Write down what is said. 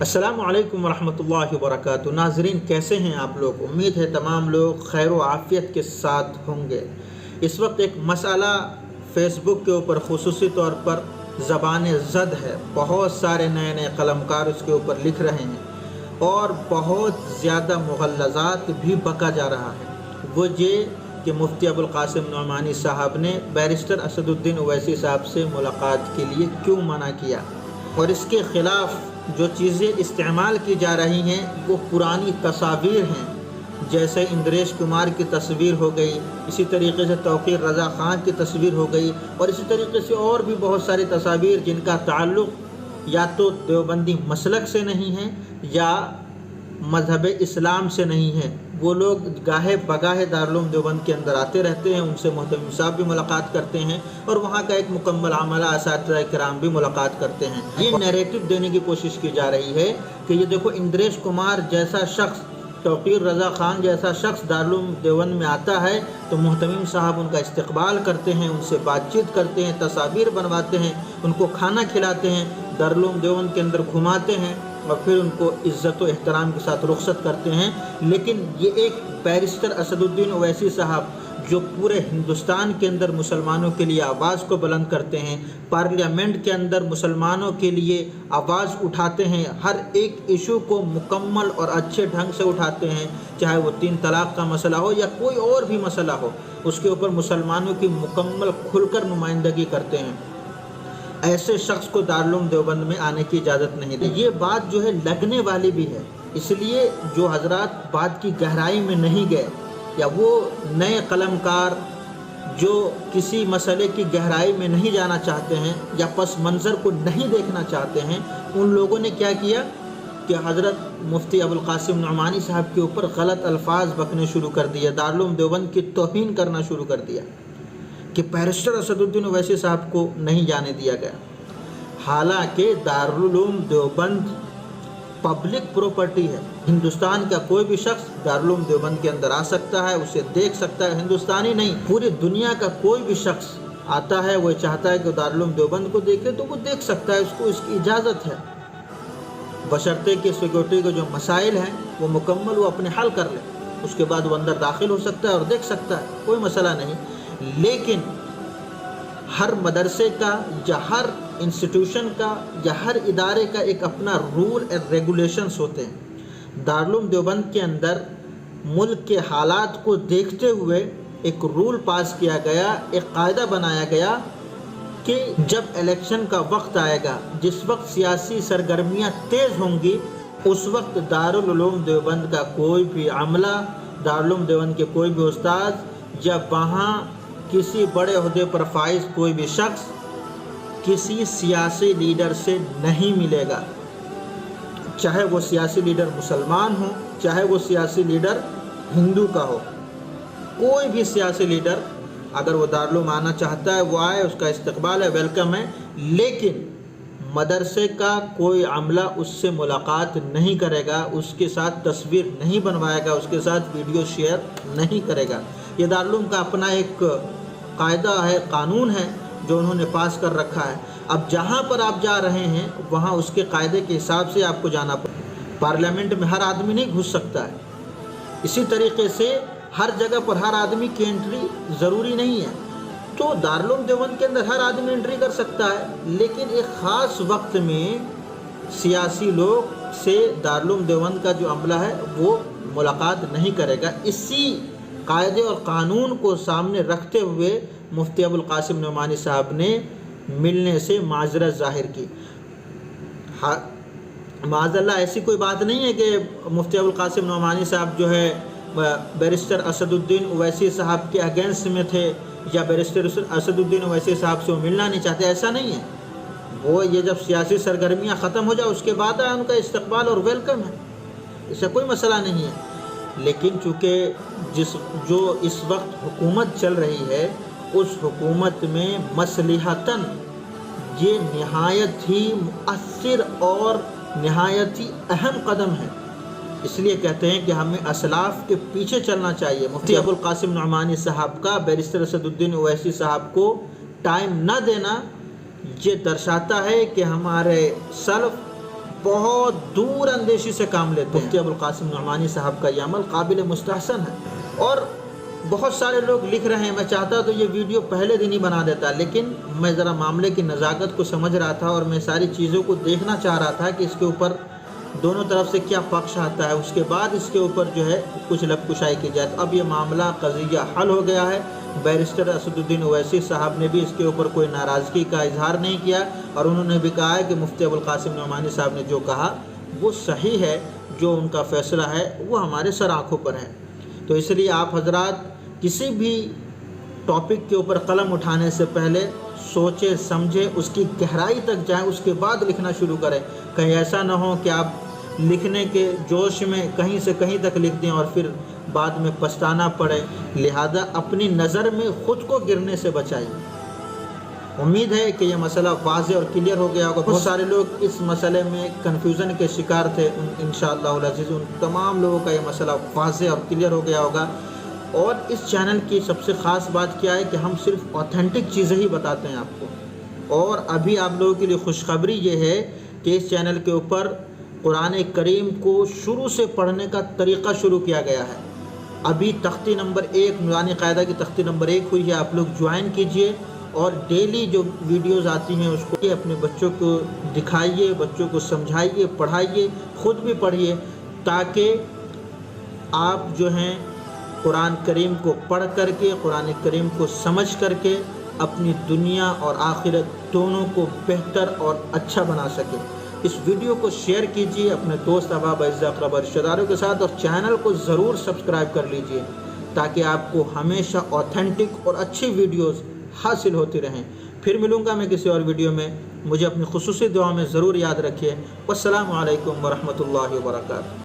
السلام علیکم ورحمۃ اللہ وبرکاتہ۔ ناظرین، کیسے ہیں آپ لوگ؟ امید ہے تمام لوگ خیر و عافیت کے ساتھ ہوں گے۔ اس وقت ایک مسئلہ فیس بک کے اوپر خصوصی طور پر زبان زد ہے۔ بہت سارے نئے قلمکار اس کے اوپر لکھ رہے ہیں اور بہت زیادہ مغلظات بھی بکا جا رہا ہے۔ وہ یہ کہ مفتی ابوالقاسم نعمانی صاحب نے بیرسٹر اسد الدین اویسی صاحب سے ملاقات کے لیے کیوں منع کیا، اور اس کے خلاف جو چیزیں استعمال کی جا رہی ہیں وہ پرانی تصاویر ہیں، جیسے اندریش کمار کی تصویر ہو گئی، اسی طریقے سے توقیر رضا خان کی تصویر ہو گئی، اور اسی طریقے سے اور بھی بہت ساری تصاویر جن کا تعلق یا تو دیوبندی مسلک سے نہیں ہے یا مذہب اسلام سے نہیں ہے۔ وہ لوگ گاہے بگاہے دارالعلوم دیوبند کے اندر آتے رہتے ہیں، ان سے محتمم صاحب بھی ملاقات کرتے ہیں اور وہاں کا ایک مکمل عملہ اساتذہ کرام بھی ملاقات کرتے ہیں۔ یہ نیریٹو دینے کی کوشش کی جا رہی ہے کہ یہ دیکھو، اندریش کمار جیسا شخص، توقیر رضا خان جیسا شخص دارالعلوم دیوبند میں آتا ہے تو محتمم صاحب ان کا استقبال کرتے ہیں، ان سے بات چیت کرتے ہیں، تصاویر بنواتے ہیں، ان کو کھانا کھلاتے ہیں، دارالعلوم دیوبند کے اندر گھماتے ہیں اور پھر ان کو عزت و احترام کے ساتھ رخصت کرتے ہیں۔ لیکن یہ ایک بیرسٹر اسد الدین اویسی صاحب جو پورے ہندوستان کے اندر مسلمانوں کے لیے آواز کو بلند کرتے ہیں، پارلیمنٹ کے اندر مسلمانوں کے لیے آواز اٹھاتے ہیں، ہر ایک ایشو کو مکمل اور اچھے ڈھنگ سے اٹھاتے ہیں، چاہے وہ 3 طلاق کا مسئلہ ہو یا کوئی اور بھی مسئلہ ہو، اس کے اوپر مسلمانوں کی مکمل کھل کر نمائندگی کرتے ہیں۔ ایسے شخص کو دارالعلوم دیوبند میں آنے کی اجازت نہیں دی۔ یہ بات جو ہے لگنے والی بھی ہے، اس لیے جو حضرات بات کی گہرائی میں نہیں گئے یا وہ نئے قلمکار جو کسی مسئلے کی گہرائی میں نہیں جانا چاہتے ہیں یا پس منظر کو نہیں دیکھنا چاہتے ہیں، ان لوگوں نے کیا کیا کہ حضرت مفتی ابوالقاسم نعمانی صاحب کے اوپر غلط الفاظ بکنے شروع کر دیے، دارالعلوم دیوبند کی توہین کرنا شروع کر دیا کہ بیرسٹر اسد الدین اویسی صاحب کو نہیں جانے دیا گیا۔ حالانکہ دارالعلوم دیوبند پبلک پراپرٹی ہے، ہندوستان کا کوئی بھی شخص دارالعلوم دیوبند کے اندر آ سکتا ہے، اسے دیکھ سکتا ہے، ہندوستانی نہیں پوری دنیا کا کوئی بھی شخص آتا ہے، وہ چاہتا ہے کہ دارالعلوم دیوبند کو دیکھے تو وہ دیکھ سکتا ہے، اس کو اس کی اجازت ہے، بشرطے کہ سیکورٹی کے جو مسائل ہیں وہ مکمل وہ اپنے حل کر لے، اس کے بعد وہ اندر داخل ہو سکتا ہے اور دیکھ سکتا ہے، کوئی مسئلہ نہیں۔ لیکن ہر مدرسے کا یا ہر انسٹیٹیوشن کا یا ہر ادارے کا ایک اپنا رول اینڈ ریگولیشنز ہوتے ہیں۔ دارالعلوم دیوبند کے اندر ملک کے حالات کو دیکھتے ہوئے ایک رول پاس کیا گیا، ایک قاعدہ بنایا گیا کہ جب الیکشن کا وقت آئے گا، جس وقت سیاسی سرگرمیاں تیز ہوں گی، اس وقت دارالعلوم دیوبند کا کوئی بھی عملہ، دارالعلوم دیوبند کے کوئی بھی استاد یا وہاں کسی بڑے عہدے پر فائز کوئی بھی شخص کسی سیاسی لیڈر سے نہیں ملے گا، چاہے وہ سیاسی لیڈر مسلمان ہو، چاہے وہ سیاسی لیڈر ہندو کا ہو۔ کوئی بھی سیاسی لیڈر اگر وہ دارالعلوم آنا چاہتا ہے وہ آئے، اس کا استقبال ہے، ویلکم ہے، لیکن مدرسے کا کوئی عملہ اس سے ملاقات نہیں کرے گا، اس کے ساتھ تصویر نہیں بنوائے گا، اس کے ساتھ ویڈیو شیئر نہیں کرے گا۔ یہ دارالعلوم کا اپنا ایک قاعدہ ہے، قانون ہے جو انہوں نے پاس کر رکھا ہے۔ اب جہاں پر آپ جا رہے ہیں وہاں اس کے قاعدے کے حساب سے آپ کو جانا پڑے۔ پارلیمنٹ میں ہر آدمی نہیں گھس سکتا ہے، اسی طریقے سے ہر جگہ پر ہر آدمی کی انٹری ضروری نہیں ہے، تو دارالعلوم دیوبند کے اندر ہر آدمی انٹری کر سکتا ہے، لیکن ایک خاص وقت میں سیاسی لوگ سے دارالعلوم دیوبند کا جو عملہ ہے وہ ملاقات نہیں کرے گا۔ اسی قاعدے اور قانون کو سامنے رکھتے ہوئے مفتی ابوالقاسم نعمانی صاحب نے ملنے سے معذرت ظاہر کی۔ معاذ اللہ ایسی کوئی بات نہیں ہے کہ مفتی ابوالقاسم نعمانی صاحب جو ہے بیرسٹر اسد الدین اویسی صاحب کے اگینسٹ میں تھے یا بیرسٹر اسد الدین اویسی صاحب سے وہ ملنا نہیں چاہتے، ایسا نہیں ہے۔ وہ یہ جب سیاسی سرگرمیاں ختم ہو جائے اس کے بعد ان کا استقبال اور ویلکم ہے، اس سے کوئی مسئلہ نہیں ہے۔ لیکن چونکہ جو اس وقت حکومت چل رہی ہے، اس حکومت میں مصلحتاً یہ نہایت ہی مؤثر اور نہایت ہی اہم قدم ہے، اس لیے کہتے ہیں کہ ہمیں اسلاف کے پیچھے چلنا چاہیے۔ مفتی ابوالقاسم نعمانی صاحب کا بیرسٹر اسد الدین اویسی صاحب کو ٹائم نہ دینا یہ درشاتا ہے کہ ہمارے سلف بہت دور اندیشی سے کام لیتے ہیں۔ مفتی ابوالقاسم نعمانی صاحب کا یہ عمل قابل مستحسن ہے، اور بہت سارے لوگ لکھ رہے ہیں۔ میں چاہتا تو یہ ویڈیو پہلے دن ہی بنا دیتا، لیکن میں ذرا معاملے کی نزاکت کو سمجھ رہا تھا، اور میں ساری چیزوں کو دیکھنا چاہ رہا تھا کہ اس کے اوپر دونوں طرف سے کیا پکش آتا ہے، اس کے بعد اس کے اوپر جو ہے کچھ لب کشائی کی جائے۔ تو اب یہ معاملہ قضیہ حل ہو گیا ہے۔ بیرسٹر اسد الدین اویسی صاحب نے بھی اس کے اوپر کوئی ناراضگی کا اظہار نہیں کیا، اور انہوں نے بھی کہا ہے کہ مفتی ابوالقاسم نعمانی صاحب نے جو کہا وہ صحیح ہے، جو ان کا فیصلہ ہے وہ ہمارے سر آنکھوں پر ہے۔ تو اس لیے آپ حضرات کسی بھی ٹاپک کے اوپر قلم اٹھانے سے پہلے سوچیں سمجھیں، اس کی گہرائی تک جائیں، اس کے بعد لکھنا شروع کریں۔ کہیں ایسا نہ ہو کہ آپ لکھنے کے جوش میں کہیں سے کہیں تک لکھ دیں اور پھر بعد میں پچھتانا پڑے۔ لہذا اپنی نظر میں خود کو گرنے سے بچائیں۔ امید ہے کہ یہ مسئلہ واضح اور کلیئر ہو گیا ہوگا۔ بہت سارے لوگ اس مسئلے میں کنفیوژن کے شکار تھے، انشاءاللہ العزیز ان تمام لوگوں کا یہ مسئلہ واضح اور کلیئر ہو گیا ہوگا۔ اور اس چینل کی سب سے خاص بات کیا ہے کہ ہم صرف اوتھینٹک چیزیں ہی بتاتے ہیں آپ کو۔ اور ابھی آپ لوگوں کے لیے خوشخبری یہ ہے کہ اس چینل کے اوپر قرآن کریم کو شروع سے پڑھنے کا طریقہ شروع کیا گیا ہے۔ ابھی تختی نمبر 1 نورانی قاعدہ کی تختی نمبر 1 ہوئی ہے، آپ لوگ جوائن کیجئے، اور ڈیلی جو ویڈیوز آتی ہیں اس کو اپنے بچوں کو دکھائیے، بچوں کو سمجھائیے، پڑھائیے، خود بھی پڑھیے، تاکہ آپ جو ہیں قرآن کریم کو پڑھ کر کے، قرآن کریم کو سمجھ کر کے اپنی دنیا اور آخرت دونوں کو بہتر اور اچھا بنا سکیں۔ اس ویڈیو کو شیئر کیجیے اپنے دوست احباب اعزاء اقربا رشتہ داروں کے ساتھ، اور چینل کو ضرور سبسکرائب کر لیجیے تاکہ آپ کو ہمیشہ اوتھینٹک اور اچھی ویڈیوز حاصل ہوتی رہیں۔ پھر ملوں گا میں کسی اور ویڈیو میں، مجھے اپنی خصوصی دعا میں ضرور یاد رکھیے۔ والسلام علیکم ورحمۃ اللہ وبرکاتہ۔